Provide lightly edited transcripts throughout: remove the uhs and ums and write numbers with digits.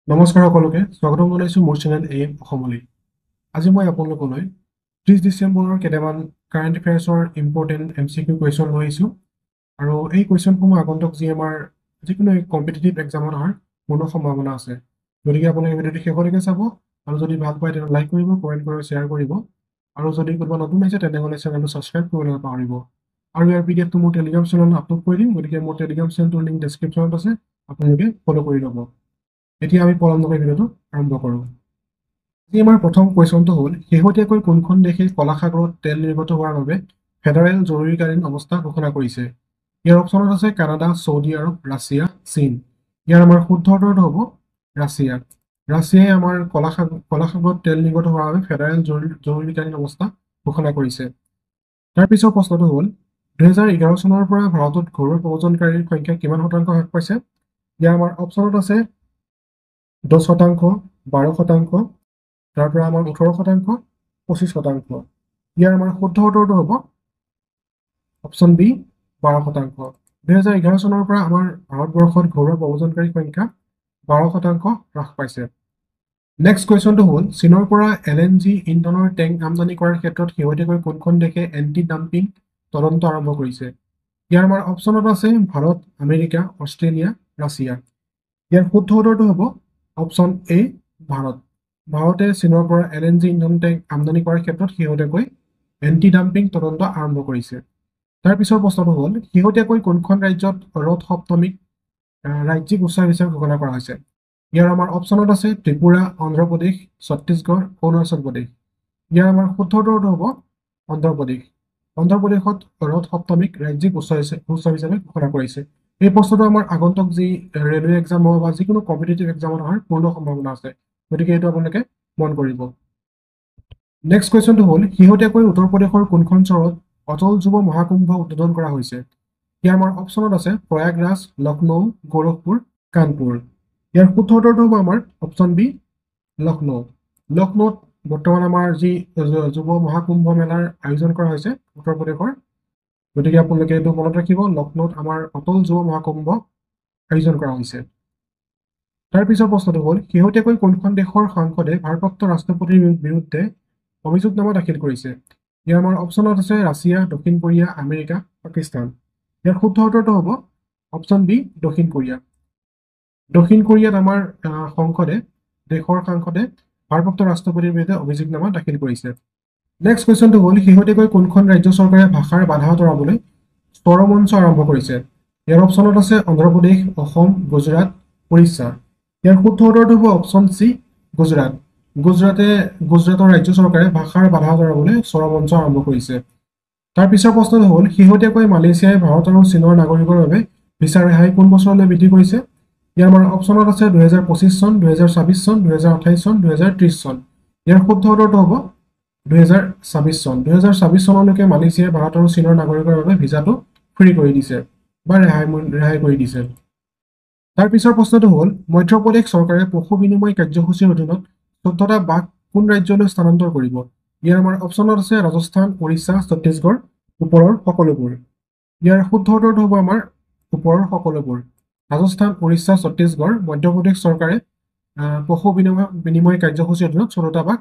নমস্কাৰ সকলোকে স্বাগতম জনাইছো মোৰ চেনেল এম অসমলৈ। আজি মই আপোনালোকলৈ 30 ডিচেম্বৰৰ কেইটামান কাৰেণ্ট এফেয়াৰ্ছৰ ইম্পৰ্টেণ্ট MCQ কুৱেশ্যন লৈ আহিছোঁ আৰু এই কুৱেশ্যনসমূহ আগন্তুক যি আমাৰ যিকোনো কম্পিটিটিভ এক্সামত অহাৰ পূৰ্ণ সম্ভাৱনা আছে। গতিকে আপোনালোকে ভিডিঅ'টো শেষলৈকে চাব আৰু যদি ভাল পায় তেন্তে লাইক কৰিব, কমেণ্ট কৰিব, শ্বেয়াৰ কৰিব আৰু যদি কোনোবা নতুন আহিছে তেনেহ'লে চেনেলটো ছাবস্ক্ৰাইব কৰিবলৈ নাপাহৰিব। আৰু ইয়াৰ PDF টো মোৰ টেলিগ্ৰাম চেনেলত আপলোড কৰি দিম, গতিকে মোৰ টেলিগ্ৰাম চেনেলটোৰ লিংক ডেছক্ৰিপশ্যনত আছে, আপোনালোকে ফ'ল' কৰি ল'ব। এতিয়া আমি পলম নকৰি ভিডিঅ'টো আৰম্ভ কৰোঁ। আজি আমাৰ প্ৰথম কুৱেশ্যনটো হ'ল শেহতীয়াকৈ কোনখন দেশে কলাসাগৰত তেল নিৰ্গত হোৱাৰ বাবে ফেডাৰেল জৰুৰীকালীন অৱস্থা ঘোষণা কৰিছে? ইয়াৰ অপশ্যনত আছে কানাডা, ছৌদি আৰৱ, ৰাছিয়া, চীন। ইয়াৰ আমাৰ শুদ্ধ উত্তৰটো হ'ব ৰাছিয়া। ৰাছিয়াই আমাৰ কলাসাগৰত তেল নিৰ্গত হোৱাৰ বাবে ফেডাৰেল জৰুৰীকালীন অৱস্থা ঘোষণা কৰিছে। তাৰ পিছৰ প্ৰশ্নটো হ'ল 2011 চনৰ পৰা ভাৰতত ঘৰুৱা প্ৰব্ৰজনকাৰীৰ সংখ্যা কিমান শতাংশ হ্ৰাস পাইছে? ইয়াৰ আমাৰ অপশ্যনত আছে 10%, 12%, তাৰ পৰা আমাৰ 18%, 25%। ইয়াৰ আমাৰ শুদ্ধ উত্তৰটো হ'ব অপশ্যন বি 12%। 2011 চনৰ পৰা আমাৰ ভাৰতবৰ্ষত ঘৰুৱা প্ৰব্ৰজনকাৰীৰ সংখ্যা 12% হ্ৰাস পাইছে। নেক্সট কুৱেশ্যনটো হ'ল চীনৰ পৰা LNG ইন্ধনৰ টেংক আমদানি কৰাৰ ক্ষেত্ৰত শেহতীয়াকৈ কোনখন দেশে এণ্টি ডাম্পিং তদন্ত আৰম্ভ কৰিছে? ইয়াৰ আমাৰ অপশ্যনত আছে ভাৰত, আমেৰিকা, অষ্ট্ৰেলিয়া, ৰাছিয়া। ইয়াৰ শুদ্ধ উত্তৰটো হ'ব অপশ্যন এ ভাৰত। ভাৰতে চীনৰ পৰা LNG ইন্ধন টেংক আমদানি কৰাৰ ক্ষেত্ৰত শেহতীয়াকৈ এণ্টি ডাম্পিং তদন্ত আৰম্ভ কৰিছে। তাৰ পিছৰ প্ৰশ্নটো হ'ল শেহতীয়াকৈ কোনখন ৰাজ্যত ৰথ সপ্তমীক ৰাজ্যিক উৎসৱ হিচাপে ঘোষণা কৰা হৈছে? ইয়াৰ আমাৰ অপশ্যনত আছে ত্ৰিপুৰা, অন্ধ্ৰপ্ৰদেশ, ছত্তীশগড়, অৰুণাচল প্ৰদেশ। ইয়াৰ আমাৰ শুদ্ধ উত্তৰটো হ'ব অন্ধ্ৰপ্ৰদেশ। অন্ধ্ৰপ্ৰদেশত ৰথ সপ্তমীক ৰাজ্যিক উৎসৱ হিচাপে ঘোষণা কৰিছে। এই প্ৰশ্নটো আমাৰ আগন্তুক যি ৰেলৱে এক্সাম হওক বা যিকোনো কম্পিটিটিভ এক্সামত অহাৰ পূৰ্ণ সম্ভাৱনা আছে, গতিকে এইটো আপোনালোকে মন কৰিব। নেক্সট কুৱেশ্যনটো হ'ল শেহতীয়াকৈ উত্তৰ প্ৰদেশৰ কোনখন চহৰত অটল যুৱ মহাকুম্ভ উদ্বোধন কৰা হৈছে? ইয়াৰ আমাৰ অপশ্যনত আছে প্ৰয়াগৰাজ, লক্ষ্ণৌ, গোৰখপুৰ, কানপুৰ। ইয়াৰ শুদ্ধ উত্তৰটো হ'ব আমাৰ অপশ্যন বি লক্ষ্ণৌ। লক্ষ্ণৌত বৰ্তমান আমাৰ যি যুৱ মহাকুম্ভ মেলাৰ আয়োজন কৰা হৈছে উত্তৰ প্ৰদেশৰ, গতিকে আপোনালোকে এইটো মনত ৰাখিব, লক্ষ্ণৌত আমাৰ অটল যুৱ মহাকুম্ভ আয়োজন কৰা হৈছে। তাৰ পিছৰ প্ৰশ্নটো হ'ল শেহতীয়াকৈ কোনখন দেশৰ সাংসদে ভাৰপ্ৰাপ্ত ৰাষ্ট্ৰপতিৰ বিৰুদ্ধে অভিযোগনামা দাখিল কৰিছে? ইয়াৰ আমাৰ অপশ্যনত আছে ৰাছিয়া, দক্ষিণ কোৰিয়া, আমেৰিকা, পাকিস্তান। ইয়াৰ শুদ্ধ উত্তৰটো হ'ব অপশ্যন বি দক্ষিণ কোৰিয়া। দক্ষিণ কোৰিয়াত আমাৰ দেশৰ সাংসদে ভাৰপ্ৰাপ্ত ৰাষ্ট্ৰপতিৰ বিৰুদ্ধে অভিযোগনামা দাখিল কৰিছে। নেক্সট কুৱেশ্যনটো হ'ল শেহতীয়াকৈ কোনখন ৰাজ্য চৰকাৰে ভাষাৰ বাধা আঁতৰাবলৈ স্বৰমঞ্চ আৰম্ভ কৰিছে? ইয়াৰ অপশ্যনত আছে অন্ধ্ৰপ্ৰদেশ, অসম, গুজৰাট, উৰিষ্যা। ইয়াৰ শুদ্ধ উত্তৰটো হ'ব অপশ্যন চি গুজৰাট। গুজৰাটৰ ৰাজ্য চৰকাৰে ভাষাৰ বাধা আঁতৰাবলৈ স্বৰমঞ্চ আৰম্ভ কৰিছে। তাৰ পিছৰ প্ৰশ্নটো হ'ল শেহতীয়াকৈ মালয়েছিয়াই ভাৰত আৰু চীনৰ নাগৰিকৰ বাবে ভিছা ৰেহাই কোন বছৰলৈ বৃদ্ধি কৰিছে? ইয়াৰ আমাৰ অপশ্যনত আছে 2025 চন, 2026 চন, 2028 চন, 2030 চন। ইয়াৰ শুদ্ধ উত্তৰটো হ'ব 2026 চন। 2026 চনলৈকে মালয়েছিয়াই ভাৰত আৰু চীনৰ নাগৰিকৰ বাবে ভিছাটো ফ্ৰী কৰি দিছে বা ৰেহাই কৰি দিছে। তাৰ পিছৰ প্ৰশ্নটো হ'ল মধ্যপ্ৰদেশ চৰকাৰে পশু বিনিময় কাৰ্যসূচীৰ অধীনত 14টা বাঘ কোন ৰাজ্যলৈ স্থানান্তৰ কৰিব? ইয়াৰ আমাৰ অপশ্যনত আছে ৰাজস্থান, উৰিষ্যা, ছত্তীশগড়, ওপৰৰ সকলোবোৰ। ইয়াৰ শুদ্ধ উত্তৰটো হ'ব আমাৰ ওপৰৰ সকলোবোৰ। ৰাজস্থান, উৰিষ্যা, ছত্তীশগড়, মধ্যপ্ৰদেশ চৰকাৰে পশু বিনিময় কাৰ্যসূচীৰ অধীনত 14টা বাঘ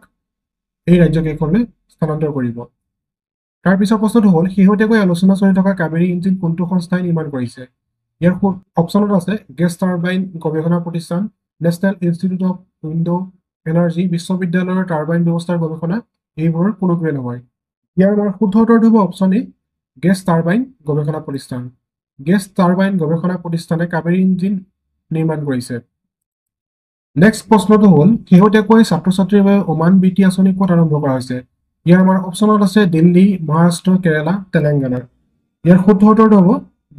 এই ৰাজ্যকেইখনলৈ স্থানান্তৰ কৰিব। তাৰ পিছৰ প্ৰশ্নটো হ'ল শেহতীয়াকৈ আলোচনা চলি থকা কাবেৰী ইঞ্জিন কোনটো সংস্থাই নিৰ্মাণ কৰিছে? ইয়াৰ অপশ্যনত আছে গেছ টাৰ্বাইন গৱেষণা প্ৰতিষ্ঠান, national institute of wind energy, বিশ্ববিদ্যালয়ৰ টাৰ্বাইন ব্যৱস্থাৰ গৱেষণা, এইবোৰৰ কোনোটোৱে নহয়। ইয়াৰ আমাৰ শুদ্ধ উত্তৰটো হ'ব অপশ্যন এ গেছ টাৰ্বাইন গৱেষণা প্ৰতিষ্ঠান। গেছ টাৰ্বাইন গৱেষণা প্ৰতিষ্ঠানে কাবেৰী ইঞ্জিন নিৰ্মাণ কৰিছে। নেক্সট প্ৰশ্নটো হ'ল শেহতীয়াকৈ ছাত্ৰ ছাত্ৰীৰ বাবে ওমান বৃত্তি আঁচনি ক'ত আৰম্ভ কৰা হৈছে? ইয়াৰ আমাৰ অপশ্যনত আছে দিল্লী, মহাৰাষ্ট্ৰ, কেৰালা, তেলেংগানা। ইয়াৰ শুদ্ধ উত্তৰটো হ'ব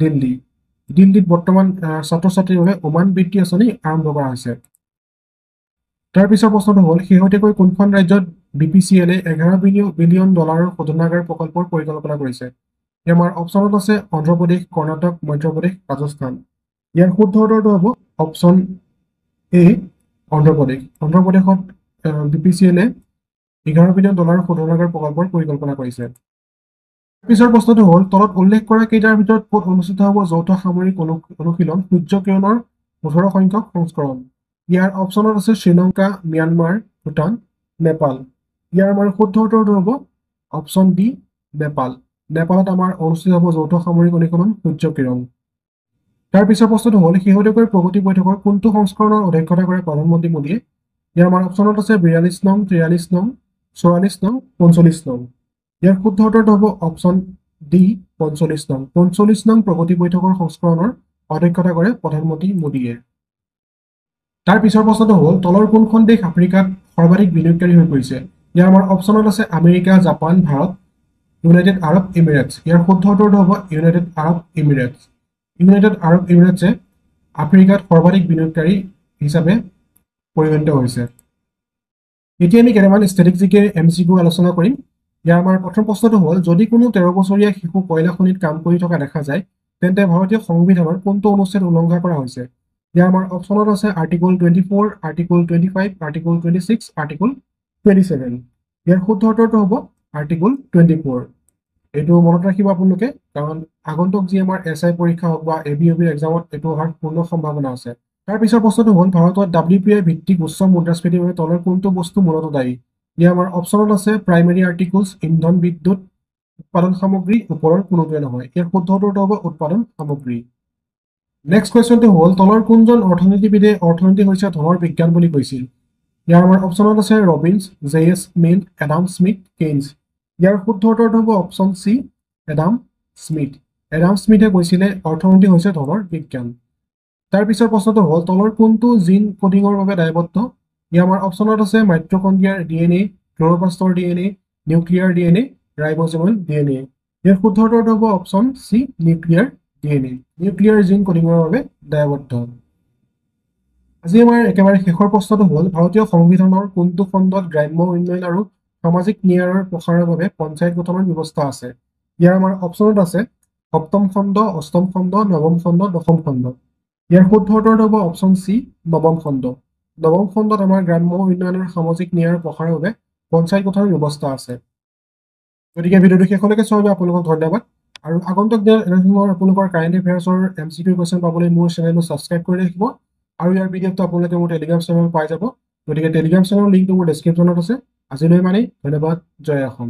দিল্লী। দিল্লীত বৰ্তমান ছাত্ৰ ছাত্ৰীৰ বাবে ওমান বৃত্তি আঁচনি আৰম্ভ কৰা হৈছে। তাৰ পিছৰ প্ৰশ্নটো হ'ল শেহতীয়াকৈ কোনখন ৰাজ্যত BPCL-এ $11 বিলিয়ন শোধনাগাৰ প্ৰকল্পৰ পৰিকল্পনা কৰিছে? ইয়াৰ আমাৰ অপশ্যনত আছে অন্ধ্ৰপ্ৰদেশ, কৰ্ণাটক, মধ্যপ্ৰদেশ, ৰাজস্থান। ইয়াৰ শুদ্ধ উত্তৰটো হ'ব অপশ্যন এ অন্ধ্ৰপ্ৰদেশ। অন্ধ্ৰপ্ৰদেশত BPCL-এ $11 বিলিয়ন শোধনাগাৰ প্ৰকল্পৰ পৰিকল্পনা কৰিছে। পিছৰ প্ৰশ্নটো হ'ল তলত উল্লেখ কৰা কেইটাৰ ভিতৰত ক'ত অনুষ্ঠিত হ'ব যৌথ সামৰিক অনুশীলন সূৰ্য কিৰণৰ 18 সংখ্যক সংস্কৰণ? ইয়াৰ অপশ্যনত আছে শ্ৰীলংকা, ম্যানমাৰ, ভূটান, নেপাল। ইয়াৰ আমাৰ শুদ্ধ উত্তৰটো হ'ব অপশ্যন ডি, নেপাল। নেপালত আমাৰ অনুষ্ঠিত হ'ব যৌথ সামৰিক অনুশীলন সূৰ্য কিৰণ। তাৰ পিছৰ প্ৰশ্নটো হ'ল শেহতীয়াকৈ প্ৰগতি বৈঠকৰ কোনটো সংস্কৰণৰ অধ্যক্ষতা কৰে প্ৰধানমন্ত্ৰী মোদীয়ে? ইয়াৰ আমাৰ অপশ্যনত আছে 42 নং, 43 নং, 44 নং, 45 নং। ইয়াৰ শুদ্ধ উত্তৰটো হ'ব অপশ্যন ডি, 45 নং। 45 নং প্ৰগতি বৈঠকৰ সংস্কৰণৰ অধ্যক্ষতা কৰে প্ৰধানমন্ত্ৰী মোদীয়ে। তাৰ পিছৰ প্ৰশ্নটো হ'ল তলৰ কোনখন দেশ আফ্ৰিকাত সৰ্বাধিক বিনিয়োগকাৰী হৈ পৰিছে? ইয়াৰ আমাৰ অপশ্যনত আছে America, Japan, Bharat, United Arab Emirates. ইয়াৰ শুদ্ধ উত্তৰটো হ'ব United Arab Emirates. United Arab এমিৰেটছে আফ্ৰিকাত সৰ্বাধিক বিনিয়োগকাৰী হিচাপে পৰিগণিত হৈছে। এতিয়া আমি কেইটামান ষ্টেটিষ্টিকেৰ MCQ আলোচনা কৰিম। ইয়াৰ আমাৰ প্ৰথম প্ৰশ্নটো হ'ল যদি কোনো 13 বছৰীয়া শিশু কয়লা খনিত কাম কৰি থকা দেখা যায় তেন্তে ভাৰতীয় সংবিধানৰ কোনটো অনুচ্ছেদ উলংঘা কৰা হৈছে? ইয়াৰ আমাৰ অপশ্যনত আছে আৰ্টিকল 24, আৰ্টিকল 25, আৰ্টিকল 26, আৰ্টিকল 27। ইয়াৰ শুদ্ধ উত্তৰটো হ'ব আৰ্টিকল 24। এইটো মনত ৰাখিব আপোনালোকে, কাৰণ আগন্তুক যি আমাৰ SI পৰীক্ষা হওক বা ABOB এক্সামত এইটো অহাৰ পূৰ্ণ সম্ভাৱনা আছে। তাৰ পিছৰ প্ৰশ্নটো হ'ল ভাৰতত WPI ভিত্তিক উচ্চ মুদ্ৰাস্ফীতিৰ বাবে তলৰ কোনটো বস্তু মূলত দায়ী? ইয়াৰ আমাৰ অপশ্যনত আছে প্ৰাইমেৰী আৰ্টিকলছ, ইন্ধন, বিদ্যুৎ, উৎপাদন সামগ্ৰী, ওপৰৰ কোনোটোৱে নহয়। ইয়াৰ শুদ্ধ উত্তৰটো হ'ব উৎপাদন সামগ্ৰী। নেক্সট কুৱেশ্যনটো হ'ল তলৰ কোনজন অৰ্থনীতিবিদে অৰ্থনীতি হৈছে ধনৰ বিজ্ঞান বুলি কৈছিল? ইয়াৰ আমাৰ অপশ্যনত আছে Robbins, JS Mill, Adam Smith, Keynes. ইয়াৰ শুদ্ধ উত্তৰটো হ'ব option C, Adam Smith. Adam স্মিথে কৈছিলে অৰ্থনীতি হৈছে ধনৰ বিজ্ঞান। তাৰ পিছৰ প্ৰশ্নটো হ'ল তলৰ কোনটো জিন কোডিঙৰ বাবে দায়বদ্ধ? ইয়াৰ আমাৰ অপশ্যনত আছে মাইট্ৰকণ্ড্ৰিয়াৰ DNA, ক্ল'ৰ'প্লাষ্টৰ DNA, nuclear DNA, ribosomal DNA। ইয়াৰ শুদ্ধ উত্তৰটো হ'ব option C, nuclear DNA। Nuclear gene কোডিঙৰ বাবে দায়বদ্ধ। আজি আমাৰ একেবাৰে শেষৰ প্ৰশ্নটো হ'ল ভাৰতীয় সংবিধানৰ কোনটো খণ্ডত গ্ৰাম্য উন্নয়ন আৰু সামাজিক ন্যায়ৰ প্ৰসাৰৰ বাবে পঞ্চায়ত গঠনৰ ব্যৱস্থা আছে? ইয়াৰ আমাৰ অপশ্যনত আছে সপ্তম খণ্ড, অষ্টম খণ্ড, নৱম খণ্ড, দশম খণ্ড। ইয়াৰ শুদ্ধ উত্তৰটো হ'ব অপশ্যন চি, নৱম খণ্ড। নৱম খণ্ডত আমাৰ গ্ৰাম্য উন্নয়ন আৰু সামাজিক ন্যায়ৰ প্ৰসাৰৰ বাবে পঞ্চায়ত গঠনৰ ব্যৱস্থা আছে। গতিকে ভিডিঅ'টো শেষলৈকে চোৱাৰ বাবে আপোনালোকক ধন্যবাদ। আৰু আগন্তুক দিনত এনেধৰণৰ আপোনালোকৰ কাৰেণ্ট এফেয়াৰ্ছৰ MCQ কুৱেশ্যন পাবলৈ মোৰ চেনেলটো ছাবস্ক্ৰাইব কৰি ৰাখিব। আৰু ইয়াৰ পিডিএফটো আপোনালোকে মোৰ টেলিগ্ৰাম চেনেলত পাই যাব। গতিকে টেলিগ্ৰাম চেনেলৰ লিংকটো মোৰ ডেছক্ৰিপশ্যনত আছে। আজিলৈ ইমানেই, ধন্যবাদ, জয় অসম।